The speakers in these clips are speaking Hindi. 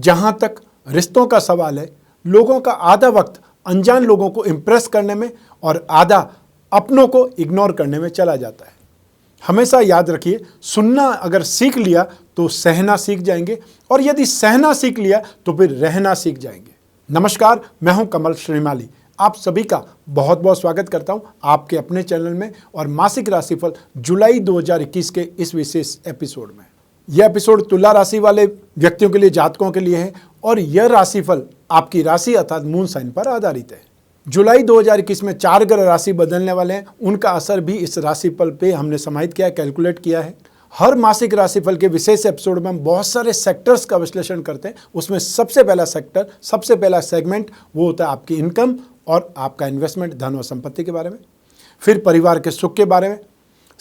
जहाँ तक रिश्तों का सवाल है, लोगों का आधा वक्त अनजान लोगों को इम्प्रेस करने में और आधा अपनों को इग्नोर करने में चला जाता है। हमेशा याद रखिए, सुनना अगर सीख लिया तो सहना सीख जाएंगे, और यदि सहना सीख लिया तो फिर रहना सीख जाएंगे। नमस्कार, मैं हूं कमल श्रीमाली। आप सभी का बहुत बहुत स्वागत करता हूं आपके अपने चैनल में और मासिक राशिफल जुलाई 2021 के इस विशेष एपिसोड में। यह एपिसोड तुला राशि वाले व्यक्तियों के लिए, जातकों के लिए है, और यह राशिफल आपकी राशि अर्थात मून साइन पर आधारित है। जुलाई 2021 में 4 ग्रह राशि बदलने वाले हैं, उनका असर भी इस राशिफल पे हमने समाहित किया है, कैलकुलेट किया है। हर मासिक राशिफल के विशेष एपिसोड में हम बहुत सारे सेक्टर्स का विश्लेषण करते हैं। उसमें सबसे पहला सेक्टर, सबसे पहला सेगमेंट वो होता है आपकी इनकम और आपका इन्वेस्टमेंट, धन और संपत्ति के बारे में। फिर परिवार के सुख के बारे में,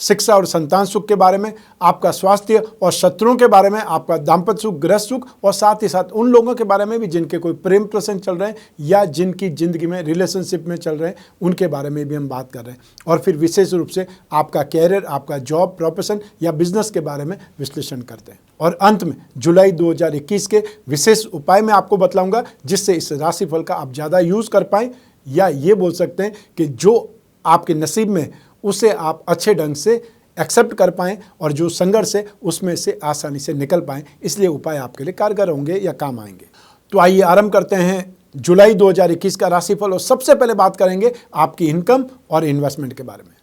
शिक्षा और संतान सुख के बारे में, आपका स्वास्थ्य और शत्रुओं के बारे में, आपका दाम्पत्य सुख, गृह सुख, और साथ ही साथ उन लोगों के बारे में भी जिनके कोई प्रेम प्रसंग चल रहे हैं या जिनकी जिंदगी में रिलेशनशिप में चल रहे हैं, उनके बारे में भी हम बात कर रहे हैं। और फिर विशेष रूप से आपका कैरियर, आपका जॉब, प्रोफेशन या बिजनेस के बारे में विश्लेषण करते हैं। और अंत में जुलाई 2021 के विशेष उपाय मैं आपको बतलाऊंगा, जिससे इस राशिफल का आप ज़्यादा यूज़ कर पाएँ, या ये बोल सकते हैं कि जो आपके नसीब में उसे आप अच्छे ढंग से एक्सेप्ट कर पाएँ और जो संघर्ष है उसमें से आसानी से निकल पाएँ। इसलिए उपाय आपके लिए कारगर होंगे या काम आएंगे। तो आइए आरंभ करते हैं जुलाई 2021 का राशिफल, और सबसे पहले बात करेंगे आपकी इनकम और इन्वेस्टमेंट के बारे में।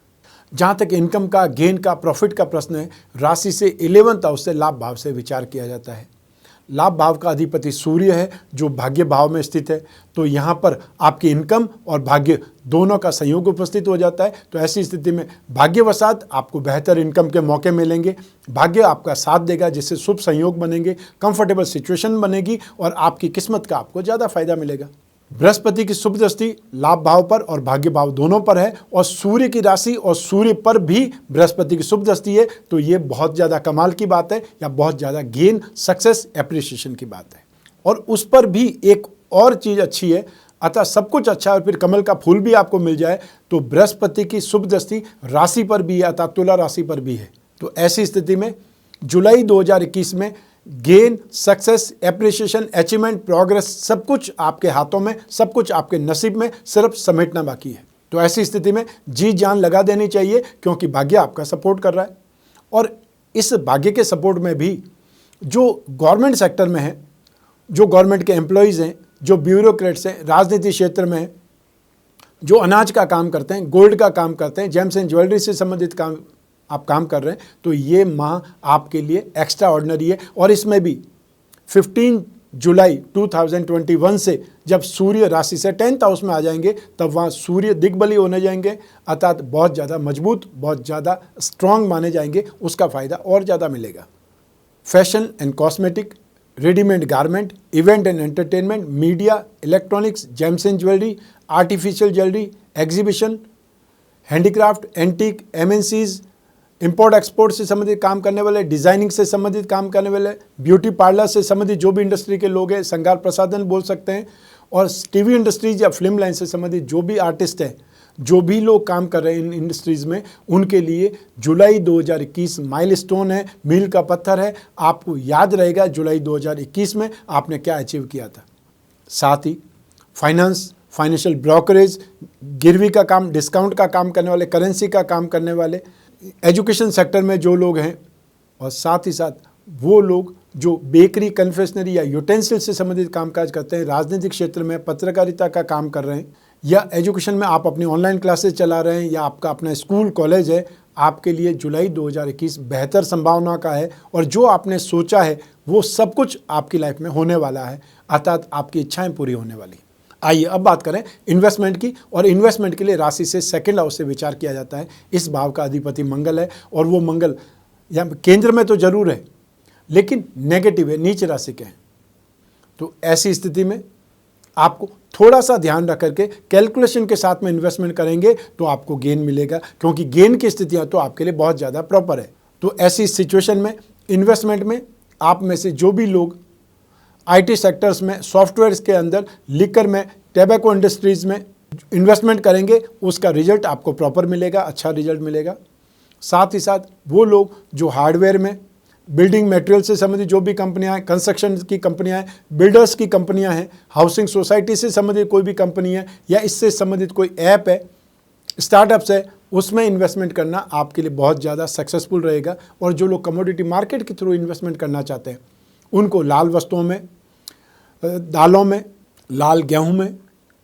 जहाँ तक इनकम का, गेन का, प्रॉफिट का प्रश्न है, राशि से 11th हाउस से लाभ भाव से विचार किया जाता है। लाभ भाव का अधिपति सूर्य है जो भाग्य भाव में स्थित है, तो यहाँ पर आपकी इनकम और भाग्य दोनों का संयोग उपस्थित हो जाता है। तो ऐसी स्थिति में भाग्यवशात आपको बेहतर इनकम के मौके मिलेंगे, भाग्य आपका साथ देगा, जिससे शुभ संयोग बनेंगे, कंफर्टेबल सिचुएशन बनेगी और आपकी किस्मत का आपको ज़्यादा फायदा मिलेगा। बृहस्पति की शुभ दृष्टि लाभ भाव पर और भाग्य भाव दोनों पर है, और सूर्य की राशि और सूर्य पर भी बृहस्पति की शुभ दृष्टि है। तो ये बहुत ज़्यादा कमाल की बात है, या बहुत ज़्यादा गेन, सक्सेस, एप्रिसिएशन की बात है। और उस पर भी एक और चीज़ अच्छी है, अतः सब कुछ अच्छा है और फिर कमल का फूल भी आपको मिल जाए, तो बृहस्पति की शुभ दृष्टि राशि पर भी है, अतः तुला राशि पर भी है। तो ऐसी स्थिति में जुलाई 2021 में gain, success, appreciation, achievement, progress, सब कुछ आपके हाथों में, सब कुछ आपके नसीब में, सिर्फ समेटना बाकी है। तो ऐसी स्थिति में जी जान लगा देनी चाहिए, क्योंकि भाग्य आपका सपोर्ट कर रहा है। और इस भाग्य के सपोर्ट में भी जो गवर्नमेंट सेक्टर में है, जो गवर्नमेंट के एम्प्लॉयज़ हैं, जो ब्यूरोक्रेट्स हैं, राजनीति क्षेत्र में हैं, जो अनाज का काम करते हैं, गोल्ड का काम करते हैं, जेम्स एंड ज्वेलरी से संबंधित काम आप काम कर रहे हैं, तो ये माह आपके लिए एक्स्ट्रा ऑर्डिनरी है। और इसमें भी 15 जुलाई 2021 से जब सूर्य राशि से 10th हाउस में आ जाएंगे, तब वहाँ सूर्य दिग्बली होने जाएंगे, अर्थात बहुत ज़्यादा मजबूत, बहुत ज़्यादा स्ट्रांग माने जाएंगे, उसका फ़ायदा और ज़्यादा मिलेगा। Fashion and cosmetic, readymade garment, event and entertainment, media, electronics, James and jewellery, artificial jewellery, exhibition, handicraft, antique, MNCs, import export से संबंधित काम करने वाले, डिज़ाइनिंग से संबंधित काम करने वाले, ब्यूटी पार्लर से संबंधित जो भी इंडस्ट्री के लोग हैं, श्रृंगार प्रसाधन बोल सकते हैं, और टीवी इंडस्ट्रीज या फिल्म लाइन से संबंधित जो भी आर्टिस्ट हैं, जो भी लोग काम कर रहे हैं इन इंडस्ट्रीज़ में, उनके लिए जुलाई 2021 माइलस्टोन है, मील का पत्थर है। आपको याद रहेगा जुलाई 2021 में आपने क्या अचीव किया था। साथ ही फाइनेंस, फाइनेंशियल ब्रोकरेज, गिरवी का काम, डिस्काउंट का काम करने वाले, करेंसी का काम करने वाले, एजुकेशन सेक्टर में जो लोग हैं, और साथ ही साथ वो लोग जो बेकरी, कन्फेक्शनरी या यूटेंसिल से संबंधित कामकाज करते हैं, राजनीतिक क्षेत्र में पत्रकारिता का काम कर रहे हैं, या एजुकेशन में आप अपनी ऑनलाइन क्लासेस चला रहे हैं, या आपका अपना स्कूल कॉलेज है, आपके लिए जुलाई 2021 बेहतर संभावना का है। और जो आपने सोचा है वो सब कुछ आपकी लाइफ में होने वाला है, अर्थात आपकी इच्छाएँ पूरी होने वाली। आइए अब बात करें इन्वेस्टमेंट की, और इन्वेस्टमेंट के लिए राशि से 2nd हाउस से विचार किया जाता है। इस भाव का अधिपति मंगल है, और वो मंगल या केंद्र में तो जरूर है, लेकिन नेगेटिव है, नीच राशि के हैं। तो ऐसी स्थिति में आपको थोड़ा सा ध्यान रख करके कैलकुलेशन के साथ में इन्वेस्टमेंट करेंगे तो आपको गेन मिलेगा, क्योंकि गेन की स्थितियाँ तो आपके लिए बहुत ज़्यादा प्रॉपर है। तो ऐसी सिचुएशन में इन्वेस्टमेंट में आप में से जो भी लोग आईटी सेक्टर्स में, सॉफ्टवेयर्स के अंदर, लिकर में, टैबैको इंडस्ट्रीज़ में इन्वेस्टमेंट करेंगे, उसका रिजल्ट आपको प्रॉपर मिलेगा, अच्छा रिजल्ट मिलेगा। साथ ही साथ वो लोग जो हार्डवेयर में, बिल्डिंग मटेरियल से संबंधित जो भी कंपनियां हैं, कंस्ट्रक्शन की कंपनियां हैं, बिल्डर्स की कंपनियां हैं, हाउसिंग सोसाइटी से संबंधित कोई भी कंपनी है या इससे संबंधित कोई ऐप है, स्टार्टअप्स है, उसमें इन्वेस्टमेंट करना आपके लिए बहुत ज़्यादा सक्सेसफुल रहेगा। और जो लोग कमोडिटी मार्केट के थ्रू इन्वेस्टमेंट करना चाहते हैं उनको लाल वस्तुओं में, दालों में, लाल गेहूं में,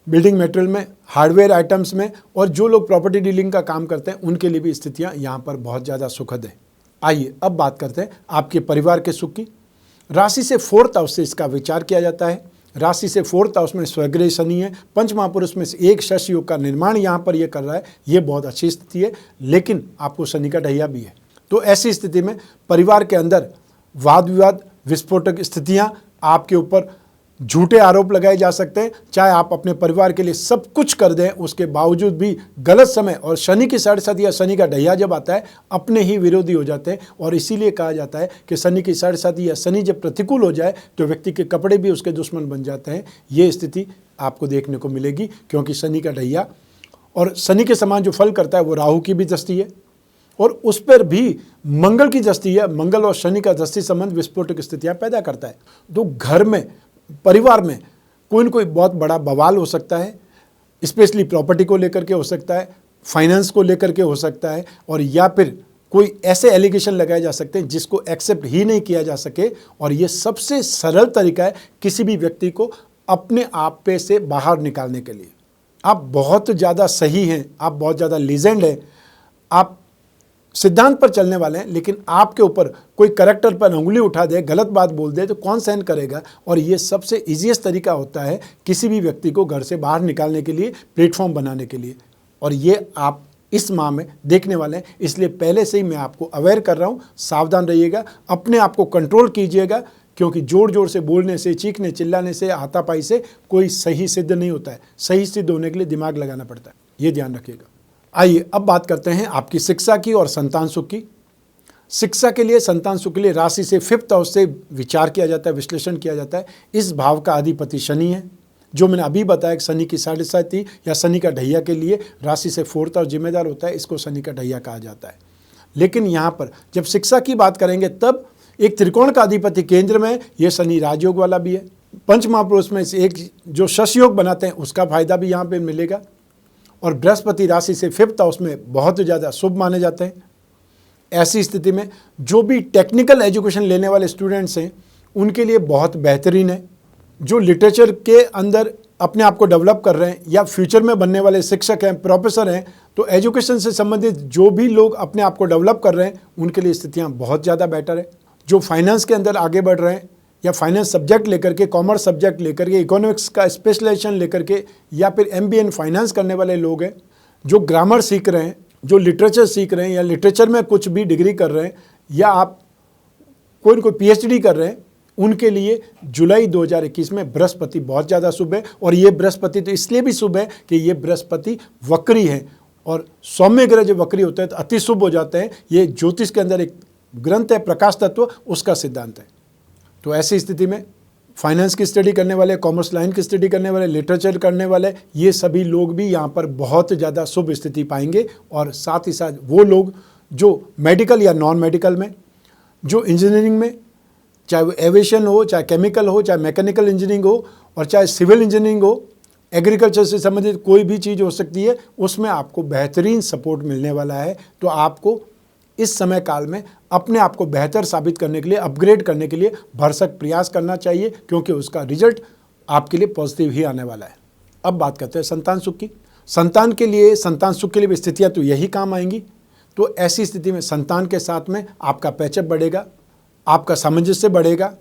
बिल्डिंग मटेरियल में, हार्डवेयर आइटम्स में, और जो लोग प्रॉपर्टी डीलिंग का काम करते हैं उनके लिए भी स्थितियां यहाँ पर बहुत ज़्यादा सुखद है। आइए अब बात करते हैं आपके परिवार के सुख की। राशि से 4th हाउस से इसका विचार किया जाता है। राशि से 4th हाउस में स्वग्रह शनि है, पंच महापुरुष में से एक शश योग का निर्माण यहाँ पर ये कर रहा है। ये बहुत अच्छी स्थिति है, लेकिन आपको शनि का ढैया भी है। तो ऐसी स्थिति में परिवार के अंदर वाद विवाद, विस्फोटक स्थितियाँ, आपके ऊपर झूठे आरोप लगाए जा सकते हैं। चाहे आप अपने परिवार के लिए सब कुछ कर दें, उसके बावजूद भी गलत समय, और शनि की 7.5 या शनि का ढैया जब आता है अपने ही विरोधी हो जाते हैं। और इसीलिए कहा जाता है कि शनि की 7.5 या शनि जब प्रतिकूल हो जाए तो व्यक्ति के कपड़े भी उसके दुश्मन बन जाते हैं। ये स्थिति आपको देखने को मिलेगी, क्योंकि शनि का ढैया और शनि के समान जो फल करता है वो राहु की भी दृष्टि है, और उस पर भी मंगल की दृष्टि है। मंगल और शनि का दृष्टि संबंध विस्फोटक स्थितियाँ पैदा करता है। तो घर में, परिवार में कोई न कोई बहुत बड़ा बवाल हो सकता है, स्पेशली प्रॉपर्टी को लेकर के हो सकता है, फाइनेंस को लेकर के हो सकता है, और या फिर कोई ऐसे एलिगेशन लगाए जा सकते हैं जिसको एक्सेप्ट ही नहीं किया जा सके। और ये सबसे सरल तरीका है किसी भी व्यक्ति को अपने आप पे से बाहर निकालने के लिए। आप बहुत ज़्यादा सही हैं, आप बहुत ज़्यादा लीजेंड हैं, आप सिद्धांत पर चलने वाले हैं, लेकिन आपके ऊपर कोई करेक्टर पर उंगली उठा दे, गलत बात बोल दे तो कौन सहन करेगा। और ये सबसे ईजीएस्ट तरीका होता है किसी भी व्यक्ति को घर से बाहर निकालने के लिए, प्लेटफॉर्म बनाने के लिए। और ये आप इस माह में देखने वाले हैं, इसलिए पहले से ही मैं आपको अवेयर कर रहा हूँ। सावधान रहिएगा, अपने आप को कंट्रोल कीजिएगा, क्योंकि जोर जोर से बोलने से, चीखने चिल्लाने से, हाथापाई से कोई सही सिद्ध नहीं होता है। सही सिद्ध होने के लिए दिमाग लगाना पड़ता है, ये ध्यान रखिएगा। आइए अब बात करते हैं आपकी शिक्षा की और संतान सुख की। शिक्षा के लिए, संतान सुख के लिए राशि से 5th हाउस से विचार किया जाता है, विश्लेषण किया जाता है। इस भाव का अधिपति शनि है, जो मैंने अभी बताया कि शनि की 7.5 या शनि का ढैया के लिए राशि से 4th हाउस जिम्मेदार होता है, इसको शनि का ढैया कहा जाता है। लेकिन यहाँ पर जब शिक्षा की बात करेंगे तब एक त्रिकोण का अधिपति केंद्र में है, ये शनि राजयोग वाला भी है। पंच महापुरुष में से एक जो शश योग बनाते हैं उसका फायदा भी यहाँ पे मिलेगा। और बृहस्पति राशि से 5th हाउस में बहुत ज़्यादा शुभ माने जाते हैं। ऐसी स्थिति में जो भी टेक्निकल एजुकेशन लेने वाले स्टूडेंट्स हैं उनके लिए बहुत बेहतरीन है। जो लिटरेचर के अंदर अपने आप को डेवलप कर रहे हैं या फ्यूचर में बनने वाले शिक्षक हैं, प्रोफेसर हैं, तो एजुकेशन से संबंधित जो भी लोग अपने आप को डेवलप कर रहे हैं उनके लिए स्थितियाँ बहुत ज़्यादा बेटर है। जो फाइनेंस के अंदर आगे बढ़ रहे हैं या फाइनेंस सब्जेक्ट लेकर के, कॉमर्स सब्जेक्ट लेकर के, इकोनॉमिक्स का स्पेशलाइजेशन लेकर के, या फिर MBA इन फाइनेंस करने वाले लोग हैं, जो ग्रामर सीख रहे हैं, जो लिटरेचर सीख रहे हैं या लिटरेचर में कुछ भी डिग्री कर रहे हैं, या आप कोई न कोई PhD कर रहे हैं, उनके लिए जुलाई 2021 में बृहस्पति बहुत ज़्यादा शुभ है। और ये बृहस्पति तो इसलिए भी शुभ है कि ये बृहस्पति वक्री है, और सौम्य ग्रह जो वक्री होते हैं तो अति शुभ हो जाते हैं। ये ज्योतिष के अंदर एक ग्रंथ है, प्रकाश तत्व, उसका सिद्धांत है। तो ऐसी स्थिति में फाइनेंस की स्टडी करने वाले, कॉमर्स लाइन की स्टडी करने वाले, लिटरेचर करने वाले, ये सभी लोग भी यहाँ पर बहुत ज़्यादा शुभ स्थिति पाएंगे। और साथ ही साथ वो लोग जो मेडिकल या नॉन मेडिकल में, जो इंजीनियरिंग में, चाहे वो एविएशन हो, चाहे केमिकल हो, चाहे मैकेनिकल इंजीनियरिंग हो, और चाहे सिविल इंजीनियरिंग हो, एग्रीकल्चर से संबंधित कोई भी चीज़ हो सकती है, उसमें आपको बेहतरीन सपोर्ट मिलने वाला है। तो आपको इस समय काल में अपने आप को बेहतर साबित करने के लिए, अपग्रेड करने के लिए भरसक प्रयास करना चाहिए, क्योंकि उसका रिजल्ट आपके लिए पॉजिटिव ही आने वाला है। अब बात करते हैं संतान सुख की। संतान के लिए, संतान सुख के लिए स्थितियाँ तो यही काम आएंगी। तो ऐसी स्थिति में संतान के साथ में आपका पैचअप बढ़ेगा, आपका सामंजस्य बढ़ेगा,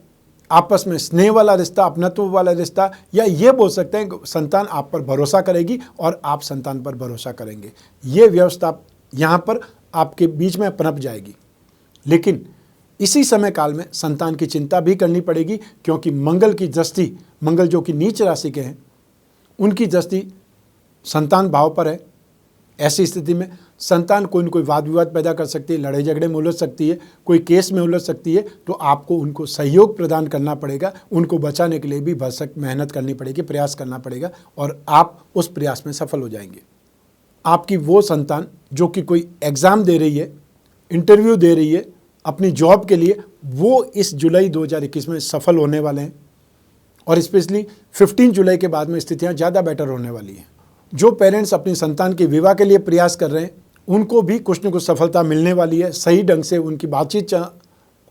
आपस में स्नेह वाला रिश्ता, अपनत्व वाला रिश्ता, या ये बोल सकते हैं संतान आप पर भरोसा करेगी और आप संतान पर भरोसा करेंगे। ये व्यवस्था यहाँ पर आपके बीच में पनप जाएगी। लेकिन इसी समय काल में संतान की चिंता भी करनी पड़ेगी, क्योंकि मंगल की दृष्टि, मंगल जो कि नीच राशि के हैं, उनकी दृष्टि संतान भाव पर है। ऐसी स्थिति में संतान कोई न कोई वाद विवाद पैदा कर सकती है, लड़ाई झगड़े में उलझ सकती है, कोई केस में उलझ सकती है। तो आपको उनको सहयोग प्रदान करना पड़ेगा, उनको बचाने के लिए भी भरसक मेहनत करनी पड़ेगी, प्रयास करना पड़ेगा, और आप उस प्रयास में सफल हो जाएंगे। आपकी वो संतान जो कि कोई एग्ज़ाम दे रही है, इंटरव्यू दे रही है, अपनी जॉब के लिए वो इस जुलाई 2021 में सफल होने वाले हैं और स्पेशली 15 जुलाई के बाद में स्थितियां ज़्यादा बेटर होने वाली हैं। जो पेरेंट्स अपनी संतान के विवाह के लिए प्रयास कर रहे हैं उनको भी कुछ न कुछ सफलता मिलने वाली है। सही ढंग से उनकी बातचीत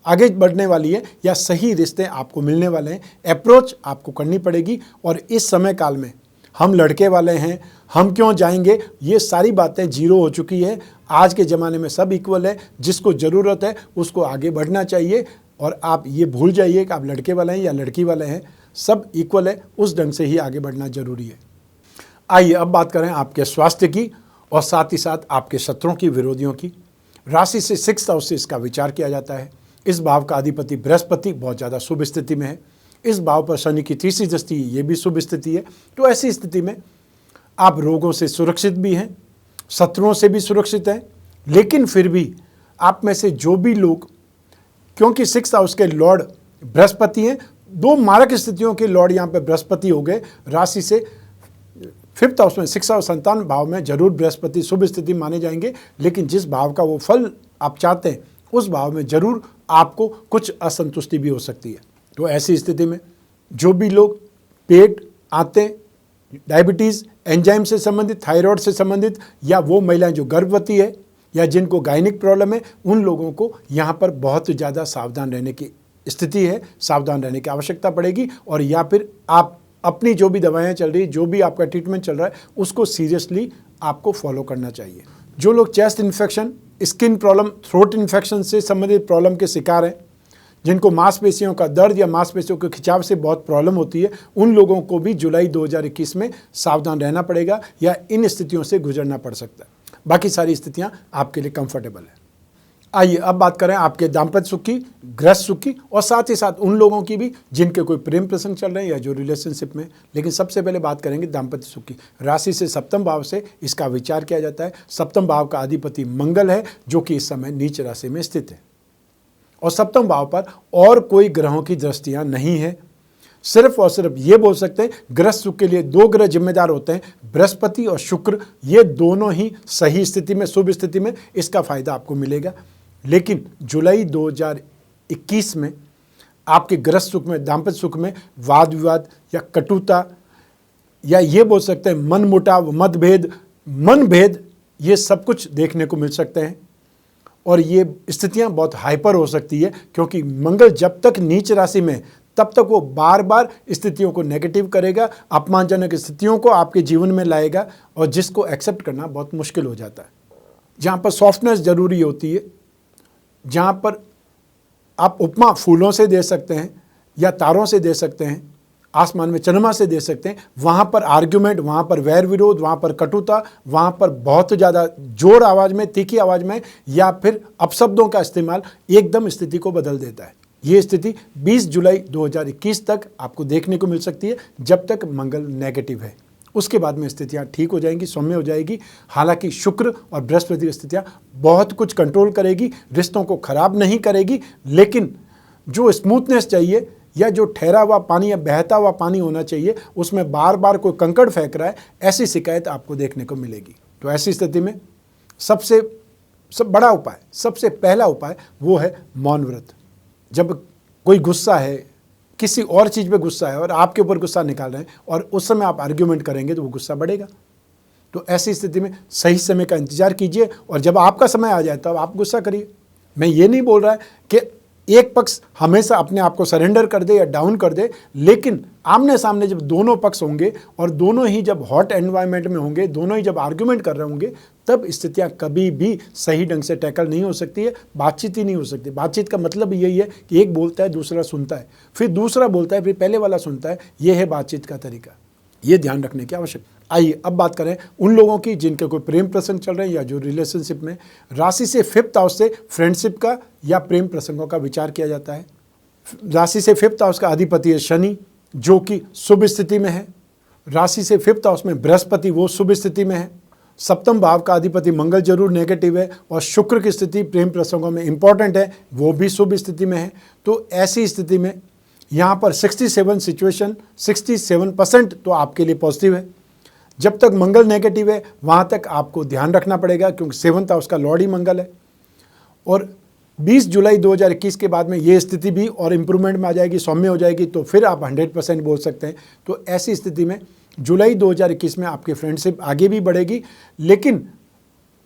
आगे बढ़ने वाली है या सही रिश्ते आपको मिलने वाले हैं। अप्रोच आपको करनी पड़ेगी और इस समय काल में हम लड़के वाले हैं, हम क्यों जाएंगे, ये सारी बातें जीरो हो चुकी है। आज के ज़माने में सब इक्वल है, जिसको ज़रूरत है उसको आगे बढ़ना चाहिए और आप ये भूल जाइए कि आप लड़के वाले हैं या लड़की वाले हैं, सब इक्वल है, उस ढंग से ही आगे बढ़ना जरूरी है। आइए अब बात करें आपके स्वास्थ्य की और साथ ही साथ आपके शत्रुओं की, विरोधियों की। राशि से 6th हाउस से इसका विचार किया जाता है। इस भाव का अधिपति बृहस्पति बहुत ज़्यादा शुभ स्थिति में है। इस भाव पर शनि की तीसरी दृष्टि, ये भी शुभ स्थिति है। तो ऐसी स्थिति में आप रोगों से सुरक्षित भी हैं, शत्रुओं से भी सुरक्षित हैं, लेकिन फिर भी आप में से जो भी लोग, क्योंकि 6th हाउस के लॉर्ड बृहस्पति हैं, 2 मारक स्थितियों के लॉर्ड यहाँ पे बृहस्पति हो गए। राशि से 5th हाउस में 6th हाउस संतान भाव में जरूर बृहस्पति शुभ स्थिति माने जाएंगे, लेकिन जिस भाव का वो फल आप चाहते हैं उस भाव में जरूर आपको कुछ असंतुष्टि भी हो सकती है। तो ऐसी स्थिति में जो भी लोग पेट, आंतें, डायबिटीज़, एंजाइम से संबंधित, थायराइड से संबंधित, या वो महिलाएं जो गर्भवती है या जिनको गायनिक प्रॉब्लम है, उन लोगों को यहाँ पर बहुत ज़्यादा सावधान रहने की स्थिति है, सावधान रहने की आवश्यकता पड़ेगी। और या फिर आप अपनी जो भी दवाएं चल रही, जो भी आपका ट्रीटमेंट चल रहा है, उसको सीरियसली आपको फॉलो करना चाहिए। जो लोग chest infection, skin problem, throat infection से संबंधित प्रॉब्लम के शिकार हैं, जिनको मांसपेशियों का दर्द या मांसपेशियों के खिंचाव से बहुत प्रॉब्लम होती है, उन लोगों को भी जुलाई 2021 में सावधान रहना पड़ेगा या इन स्थितियों से गुजरना पड़ सकता है। बाकी सारी स्थितियां आपके लिए कंफर्टेबल है। आइए अब बात करें आपके दाम्पत्य सुख की, गृहस्थ सुख की और साथ ही साथ उन लोगों की भी जिनके कोई प्रेम प्रसंग चल रहे हैं या जो रिलेशनशिप में। लेकिन सबसे पहले बात करेंगे दाम्पत्य सुख की। राशि से 7th भाव से इसका विचार किया जाता है। 7th भाव का अधिपति मंगल है, जो कि इस समय नीच राशि में स्थित है और 7th भाव पर और कोई ग्रहों की दृष्टियां नहीं है। सिर्फ और सिर्फ ये बोल सकते हैं गृहस्थ सुख के लिए 2 ग्रह जिम्मेदार होते हैं, बृहस्पति और शुक्र। ये दोनों ही सही स्थिति में, शुभ स्थिति में इसका फायदा आपको मिलेगा। लेकिन जुलाई 2021 में आपके गृहस्थ सुख में, दाम्पत्य सुख में वाद विवाद या कटुता या ये बोल सकते हैं मन मुटाव, मतभेद, मनभेद, ये सब कुछ देखने को मिल सकते हैं। और ये स्थितियां बहुत हाइपर हो सकती है, क्योंकि मंगल जब तक नीच राशि में तब तक वो बार बार स्थितियों को नेगेटिव करेगा, अपमानजनक स्थितियों को आपके जीवन में लाएगा और जिसको एक्सेप्ट करना बहुत मुश्किल हो जाता है। जहाँ पर सॉफ्टनेस जरूरी होती है, जहाँ पर आप उपमा फूलों से दे सकते हैं या तारों से दे सकते हैं, आसमान में चंद्रमा से दे सकते हैं, वहाँ पर आर्ग्यूमेंट, वहाँ पर वैर विरोध, वहाँ पर कटुता, वहाँ पर बहुत ज़्यादा जोर आवाज़ में, तीखी आवाज़ में या फिर अपशब्दों का इस्तेमाल एकदम स्थिति को बदल देता है। ये स्थिति 20 जुलाई 2021 तक आपको देखने को मिल सकती है, जब तक मंगल नेगेटिव है। उसके बाद में स्थितियाँ ठीक हो जाएंगी, सौम्य हो जाएगी। हालांकि शुक्र और बृहस्पति की स्थितियाँ बहुत कुछ कंट्रोल करेगी, रिश्तों को खराब नहीं करेगी, लेकिन जो स्मूथनेस चाहिए या जो ठहरा हुआ पानी या बहता हुआ पानी होना चाहिए, उसमें बार बार कोई कंकड़ फेंक रहा है, ऐसी शिकायत आपको देखने को मिलेगी। तो ऐसी स्थिति में सबसे बड़ा उपाय, सबसे पहला उपाय वो है मौन व्रत। जब कोई गुस्सा है, किसी और चीज़ पे गुस्सा है और आपके ऊपर गुस्सा निकाल रहे हैं और उस समय आप आर्ग्यूमेंट करेंगे तो वो गुस्सा बढ़ेगा। तो ऐसी स्थिति में सही समय का इंतजार कीजिए और जब आपका समय आ जाए तब आप गुस्सा करिए। मैं ये नहीं बोल रहा है कि एक पक्ष हमेशा अपने आप को सरेंडर कर दे या डाउन कर दे, लेकिन आमने सामने जब दोनों पक्ष होंगे और दोनों ही जब हॉट एनवायरनमेंट में होंगे, दोनों ही जब आर्ग्यूमेंट कर रहे होंगे, तब स्थितियां कभी भी सही ढंग से टैकल नहीं हो सकती है, बातचीत ही नहीं हो सकती। बातचीत का मतलब यही है कि एक बोलता है, दूसरा सुनता है, फिर दूसरा बोलता है, फिर पहले वाला सुनता है। ये है बातचीत का तरीका, ये ध्यान रखने की आवश्यकता। आइए अब बात करें उन लोगों की जिनके कोई प्रेम प्रसंग चल रहे हैं या जो रिलेशनशिप में। राशि से 5th हाउस से फ्रेंडशिप का या प्रेम प्रसंगों का विचार किया जाता है। राशि से 5th हाउस का अधिपति है शनि, जो कि शुभ स्थिति में है। राशि से 5th हाउस में बृहस्पति, वो शुभ स्थिति में है। 7th भाव का अधिपति मंगल जरूर नेगेटिव है और शुक्र की स्थिति प्रेम प्रसंगों में इंपॉर्टेंट है, वो भी शुभ स्थिति में है। तो ऐसी स्थिति में यहाँ पर 67% तो आपके लिए पॉजिटिव है। जब तक मंगल नेगेटिव है वहाँ तक आपको ध्यान रखना पड़ेगा, क्योंकि 7th हाउस का लॉर्ड ही मंगल है और 20 जुलाई 2021 के बाद में ये स्थिति भी और इम्प्रूवमेंट में आ जाएगी, सौम्य हो जाएगी, तो फिर आप 100% बोल सकते हैं। तो ऐसी स्थिति में जुलाई 2021 में आपकी फ्रेंडशिप आगे भी बढ़ेगी, लेकिन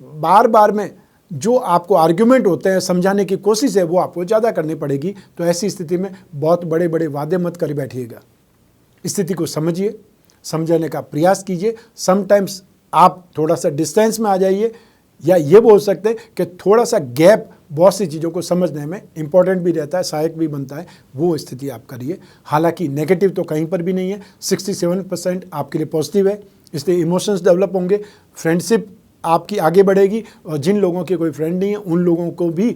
बार बार में जो आपको आर्ग्यूमेंट होते हैं, समझाने की कोशिश है, वो आपको ज़्यादा करनी पड़ेगी। तो ऐसी स्थिति में बहुत बड़े बड़े वादे मत कर बैठिएगा। स्थिति को समझिए, समझाने का प्रयास कीजिए। समटाइम्स आप थोड़ा सा डिस्टेंस में आ जाइए, या ये बोल सकते हैं कि थोड़ा सा गैप बहुत सी चीज़ों को समझने में इंपॉर्टेंट भी रहता है, सहायक भी बनता है। वो स्थिति आप करिए। हालांकि नेगेटिव तो कहीं पर भी नहीं है, 67% आपके लिए पॉजिटिव है, इसलिए इमोशंस डेवलप होंगे, फ्रेंडशिप आपकी आगे बढ़ेगी, और जिन लोगों के कोई फ्रेंड नहीं है उन लोगों को भी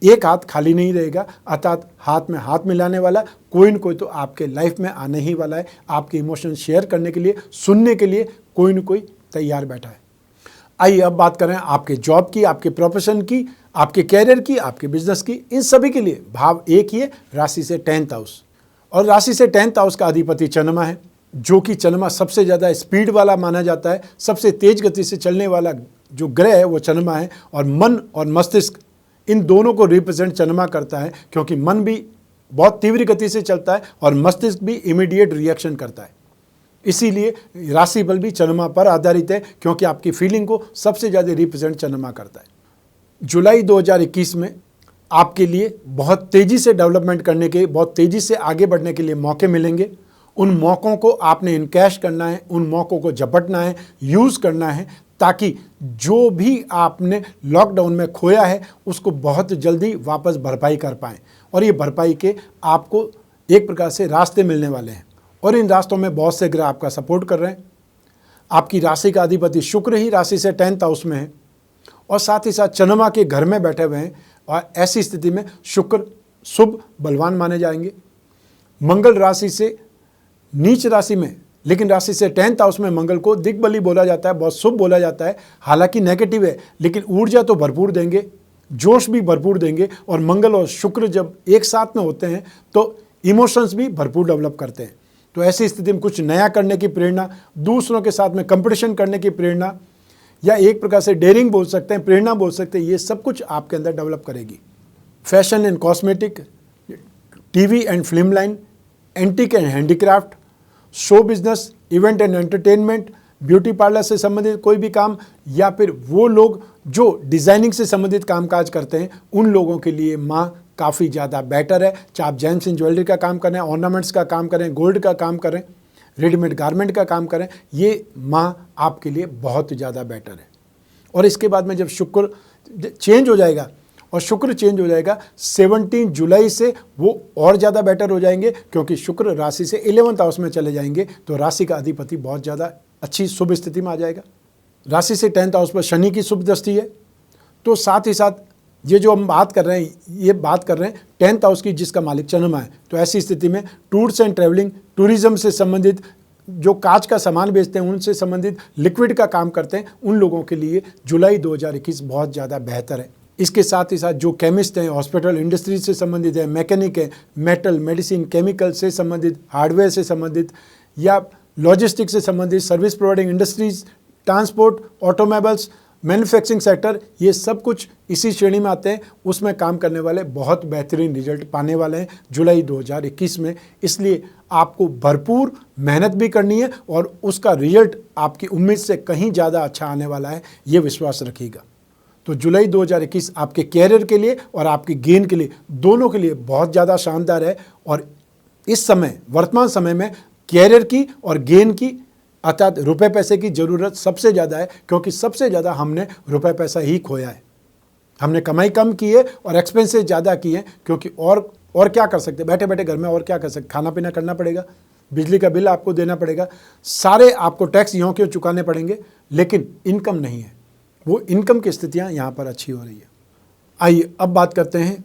एक हाथ खाली नहीं रहेगा, अर्थात हाथ में हाथ मिलाने वाला कोई न कोई तो आपके लाइफ में आने ही वाला है। आपके इमोशन शेयर करने के लिए, सुनने के लिए कोई न कोई तैयार बैठा है। आइए अब बात करें आपके जॉब की, आपके प्रोफेशन की, आपके कैरियर की, आपके बिजनेस की। इन सभी के लिए भाव एक ही है, राशि से 10th हाउस, और राशि से 10th हाउस का अधिपति चंद्रमा है, जो कि चंद्रमा सबसे ज़्यादा स्पीड वाला माना जाता है। सबसे तेज गति से चलने वाला जो ग्रह है वो चंद्रमा है, और मन और मस्तिष्क इन दोनों को रिप्रेजेंट चंद्रमा करता है, क्योंकि मन भी बहुत तीव्र गति से चलता है और मस्तिष्क भी इमीडिएट रिएक्शन करता है। इसीलिए राशि बल भी चंद्रमा पर आधारित है, क्योंकि आपकी फीलिंग को सबसे ज़्यादा रिप्रेजेंट चंद्रमा करता है। जुलाई 2021 में आपके लिए बहुत तेज़ी से डेवलपमेंट करने के, बहुत तेज़ी से आगे बढ़ने के लिए मौके मिलेंगे। उन मौक़ों को आपने इनकैश करना है, उन मौक़ों को झपटना है, यूज़ करना है, ताकि जो भी आपने लॉकडाउन में खोया है उसको बहुत जल्दी वापस भरपाई कर पाएँ। और ये भरपाई के आपको एक प्रकार से रास्ते मिलने वाले हैं, और इन रास्तों में बहुत से ग्रह आपका सपोर्ट कर रहे हैं। आपकी राशि का अधिपति शुक्र ही राशि से 10th हाउस में है, और साथ ही साथ चंद्रमा के घर में बैठे हुए हैं, और ऐसी स्थिति में शुक्र शुभ बलवान माने जाएंगे। मंगल राशि से नीच राशि में, लेकिन राशि से 10th हाउस में मंगल को दिग्बली बोला जाता है, बहुत शुभ बोला जाता है। हालांकि नेगेटिव है, लेकिन ऊर्जा तो भरपूर देंगे, जोश भी भरपूर देंगे, और मंगल और शुक्र जब एक साथ में होते हैं तो इमोशंस भी भरपूर डेवलप करते हैं। तो ऐसी स्थिति में कुछ नया करने की प्रेरणा, दूसरों के साथ में कंपटीशन करने की प्रेरणा, या एक प्रकार से डेयरिंग बोल सकते हैं, प्रेरणा बोल सकते हैं, ये सब कुछ आपके अंदर डेवलप करेगी। Fashion and cosmetic, TV and film line, antique and handicraft, show business, event and entertainment, beauty parlour से संबंधित कोई भी काम, या फिर वो लोग जो डिज़ाइनिंग से संबंधित कामकाज करते हैं, उन लोगों के लिए माह काफ़ी ज़्यादा बेटर है। चाहे आप जेम्स एंड ज्वेलरी का काम करें, ऑर्नामेंट्स का काम करें, गोल्ड का काम करें, रेडीमेड गारमेंट का काम करें, ये माह आपके लिए बहुत ज़्यादा बेटर है। और इसके बाद में जब शुक्र चेंज हो जाएगा, और शुक्र चेंज हो जाएगा 17 जुलाई से, वो और ज़्यादा बेटर हो जाएंगे, क्योंकि शुक्र राशि से 11th हाउस में चले जाएंगे। तो राशि का अधिपति बहुत ज़्यादा अच्छी शुभ स्थिति में आ जाएगा। राशि से 10th हाउस पर शनि की शुभ दृष्टि है। तो साथ ही साथ ये जो हम बात कर रहे हैं, ये बात कर रहे हैं 10th हाउस की, जिसका मालिक चंद्रमा है। तो ऐसी स्थिति में टूर्स एंड ट्रैवलिंग, टूरिज्म से संबंधित, जो कांच का सामान बेचते हैं उनसे संबंधित, लिक्विड का काम करते हैं, उन लोगों के लिए जुलाई 2021 बहुत ज़्यादा बेहतर है। इसके साथ ही साथ जो केमिस्ट हैं, हॉस्पिटल इंडस्ट्री से संबंधित है, मैकेनिक है, मेटल, मेडिसिन, केमिकल से संबंधित, हार्डवेयर से संबंधित, या लॉजिस्टिक्स से संबंधित, service providing industries, transport, automobiles, manufacturing sector, ये सब कुछ इसी श्रेणी में आते हैं। उसमें काम करने वाले बहुत बेहतरीन रिजल्ट पाने वाले हैं जुलाई 2021 में। इसलिए आपको भरपूर मेहनत भी करनी है, और उसका रिजल्ट आपकी उम्मीद से कहीं ज़्यादा अच्छा आने वाला है, ये विश्वास रखिएगा। तो जुलाई 2021 आपके कैरियर के लिए और आपके गेन के लिए, दोनों के लिए बहुत ज़्यादा शानदार है। और इस समय, वर्तमान समय में कैरियर की और गेन की, अर्थात रुपए पैसे की ज़रूरत सबसे ज़्यादा है, क्योंकि सबसे ज़्यादा हमने रुपए पैसा ही खोया है। हमने कमाई कम की है और एक्सपेंसेस ज़्यादा किए हैं, क्योंकि और क्या कर सकते, बैठे बैठे घर में और क्या कर सकते, खाना पीना करना पड़ेगा, बिजली का बिल आपको देना पड़ेगा, सारे आपको टैक्स यों क्यों चुकाने पड़ेंगे, लेकिन इनकम नहीं है। वो इनकम की स्थितियाँ यहाँ पर अच्छी हो रही है। आइए अब बात करते हैं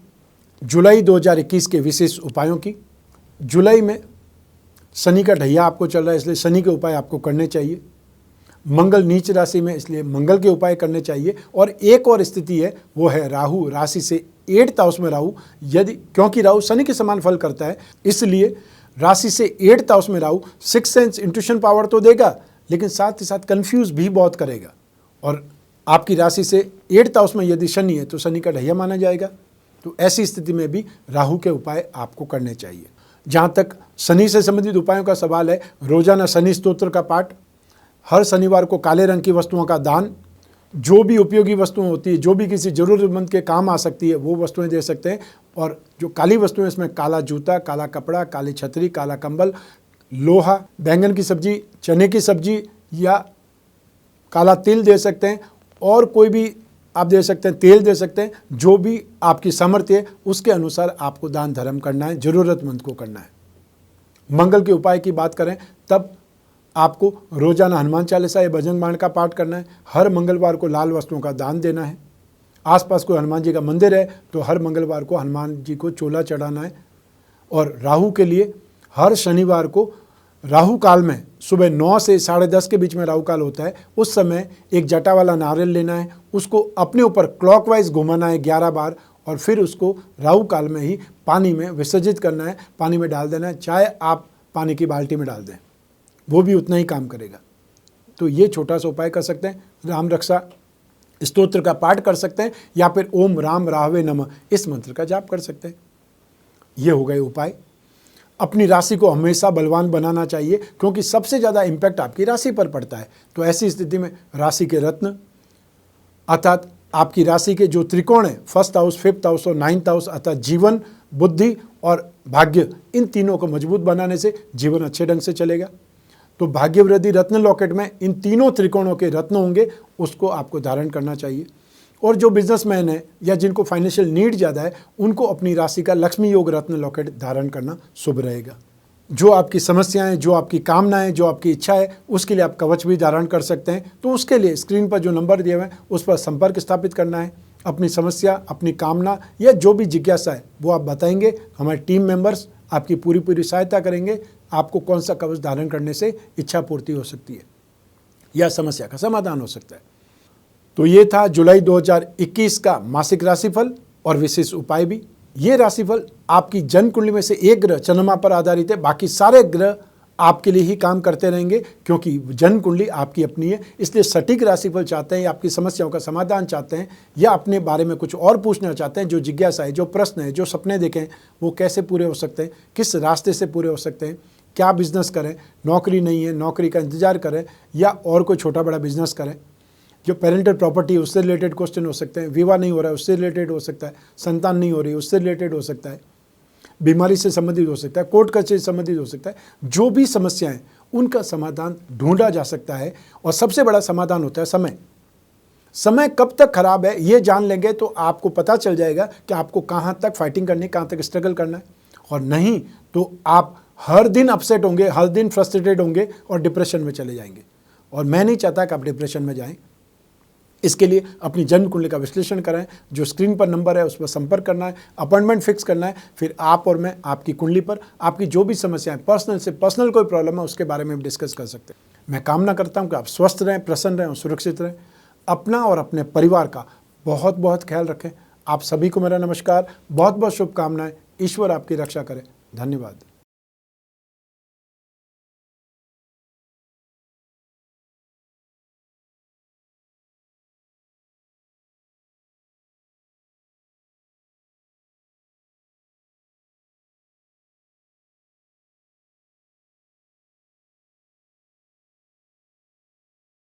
जुलाई 2021 के विशेष उपायों की। जुलाई में शनि का ढैया आपको चल रहा है, इसलिए शनि के उपाय आपको करने चाहिए। मंगल नीच राशि में, इसलिए मंगल के उपाय करने चाहिए। और एक और स्थिति है, वो है राहु राशि से 8th हाउस में राहु, यदि क्योंकि राहु शनि के समान फल करता है, इसलिए राशि से 8th हाउस में Rahu 6th sense, intuition power तो देगा, लेकिन साथ ही साथ कन्फ्यूज भी बहुत करेगा। और आपकी राशि से 8th हाउस में यदि शनि है तो शनि का ढैया माना जाएगा। तो ऐसी स्थिति में भी राहु के उपाय आपको करने चाहिए। जहाँ तक शनि से संबंधित उपायों का सवाल है, रोजाना शनि स्तोत्र का पाठ, हर शनिवार को काले रंग की वस्तुओं का दान, जो भी उपयोगी वस्तुएं होती है, जो भी किसी ज़रूरतमंद के काम आ सकती है, वो वस्तुएं दे सकते हैं। और जो काली वस्तुएं, इसमें काला जूता, काला कपड़ा, काली छतरी, काला कंबल, लोहा, बैंगन की सब्जी, चने की सब्जी या काला तिल दे सकते हैं, और कोई भी आप दे सकते हैं, तेल दे सकते हैं। जो भी आपकी सामर्थ्य है उसके अनुसार आपको दान धर्म करना है, ज़रूरतमंद को करना है। मंगल के उपाय की बात करें तब आपको रोजाना हनुमान चालीसा या भजन बाण का पाठ करना है। हर मंगलवार को लाल वस्तुओं का दान देना है। आसपास कोई हनुमान जी का मंदिर है तो हर मंगलवार को हनुमान जी को चोला चढ़ाना है। और राहु के लिए हर शनिवार को राहु काल में सुबह 9 से 10:30 के बीच में राहु काल होता है। उस समय एक जटा वाला नारियल लेना है, उसको अपने ऊपर क्लॉकवाइज घुमाना है 11 बार, और फिर उसको राहु काल में ही पानी में विसर्जित करना है, पानी में डाल देना है। चाहे आप पानी की बाल्टी में डाल दें, वो भी उतना ही काम करेगा। तो ये छोटा सा उपाय कर सकते हैं। राम रक्षा स्तोत्र का पाठ कर सकते हैं, या फिर ओम राम राहवे नमः इस मंत्र का जाप कर सकते हैं। ये हो गए उपाय। अपनी राशि को हमेशा बलवान बनाना चाहिए, क्योंकि सबसे ज़्यादा इम्पैक्ट आपकी राशि पर पड़ता है। तो ऐसी स्थिति में राशि के रत्न, अर्थात आपकी राशि के जो त्रिकोण है, 1st हाउस, 5th हाउस और 9th हाउस, अर्थात जीवन, बुद्धि और भाग्य, इन तीनों को मजबूत बनाने से जीवन अच्छे ढंग से चलेगा। तो भाग्यवृद्धि रत्न लॉकेट में इन तीनों त्रिकोणों के रत्न होंगे, उसको आपको धारण करना चाहिए। और जो बिजनेसमैन है या जिनको फाइनेंशियल नीड ज़्यादा है, उनको अपनी राशि का लक्ष्मी योग रत्न लॉकेट धारण करना शुभ रहेगा। जो आपकी समस्याएं, जो आपकी कामनाएं, जो आपकी इच्छा है, उसके लिए आप कवच भी धारण कर सकते हैं। तो उसके लिए स्क्रीन पर जो नंबर दिए हुए हैं उस पर संपर्क स्थापित करना है। अपनी समस्या, अपनी कामना या जो भी जिज्ञासा है वो आप बताएंगे, हमारे टीम मेंबर्स आपकी पूरी सहायता करेंगे। आपको कौन सा कवच धारण करने से इच्छा पूर्ति हो सकती है या समस्या का समाधान हो सकता है। तो ये था जुलाई 2021 का मासिक राशिफल और विशेष उपाय भी। ये राशिफल आपकी जन्म कुंडली में से एक ग्रह चंद्रमा पर आधारित है, बाकी सारे ग्रह आपके लिए ही काम करते रहेंगे, क्योंकि जन्म कुंडली आपकी अपनी है। इसलिए सटीक राशिफल चाहते हैं या आपकी समस्याओं का समाधान चाहते हैं या अपने बारे में कुछ और पूछना चाहते हैं, जो जिज्ञासा है, जो प्रश्न है, जो सपने देखें, वो कैसे पूरे हो सकते हैं, किस रास्ते से पूरे हो सकते हैं, क्या बिजनेस करें, नौकरी नहीं है, नौकरी का इंतजार करें या और कोई छोटा बड़ा बिजनेस करें, जो पेरेंटल प्रॉपर्टी है उससे रिलेटेड क्वेश्चन हो सकते हैं, विवाह नहीं हो रहा है उससे रिलेटेड हो सकता है, संतान नहीं हो रही उससे रिलेटेड हो सकता है, बीमारी से संबंधित हो सकता है, कोर्ट कचहरी से संबंधित हो सकता है। जो भी समस्याएं, उनका समाधान ढूंढा जा सकता है। और सबसे बड़ा समाधान होता है समय। समय कब तक खराब है ये जान लेंगे तो आपको पता चल जाएगा कि आपको कहाँ तक फाइटिंग करनी है, कहाँ तक स्ट्रगल करना है। और नहीं तो आप हर दिन अपसेट होंगे, हर दिन फ्रस्ट्रेटेड होंगे और डिप्रेशन में चले जाएंगे। और मैं नहीं चाहता कि आप डिप्रेशन में जाएं। इसके लिए अपनी जन्म कुंडली का विश्लेषण कराएं। जो स्क्रीन पर नंबर है उस पर संपर्क करना है, अपॉइंटमेंट फिक्स करना है। फिर आप और मैं आपकी कुंडली पर आपकी जो भी समस्याएं, पर्सनल से पर्सनल कोई प्रॉब्लम है, उसके बारे में डिस्कस कर सकते हैं। मैं कामना करता हूं कि आप स्वस्थ रहें, प्रसन्न रहें और सुरक्षित रहें। अपना और अपने परिवार का बहुत बहुत ख्याल रखें। आप सभी को मेरा नमस्कार, बहुत बहुत शुभकामनाएं। ईश्वर आपकी रक्षा करे। धन्यवाद।